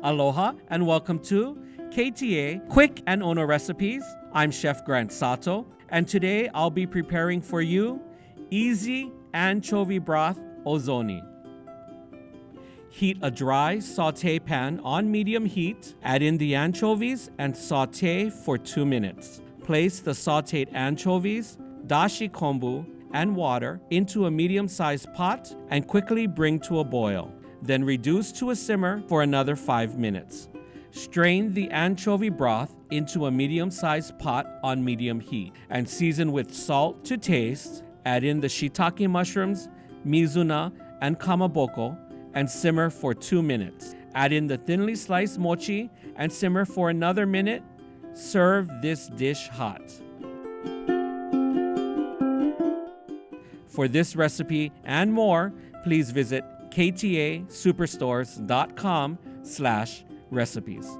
Aloha and welcome to KTA Quick and Ono Recipes. I'm Chef Grant Sato, and today I'll be preparing for you easy anchovy broth ozoni. Heat a dry sauté pan on medium heat. Add in the anchovies and sauté for 2 minutes. Place the sautéed anchovies, dashi konbu, and water into a medium-sized pot and quickly bring to a boil. Then reduce to a simmer for another 5 minutes. Strain the anchovy broth into a medium-sized pot on medium heat and season with salt to taste. Add in the shiitake mushrooms, mizuna, and kamaboko and simmer for 2 minutes. Add in the thinly sliced mochi and simmer for another minute. Serve this dish hot. For this recipe and more, please visit KTA Superstores.com/recipes.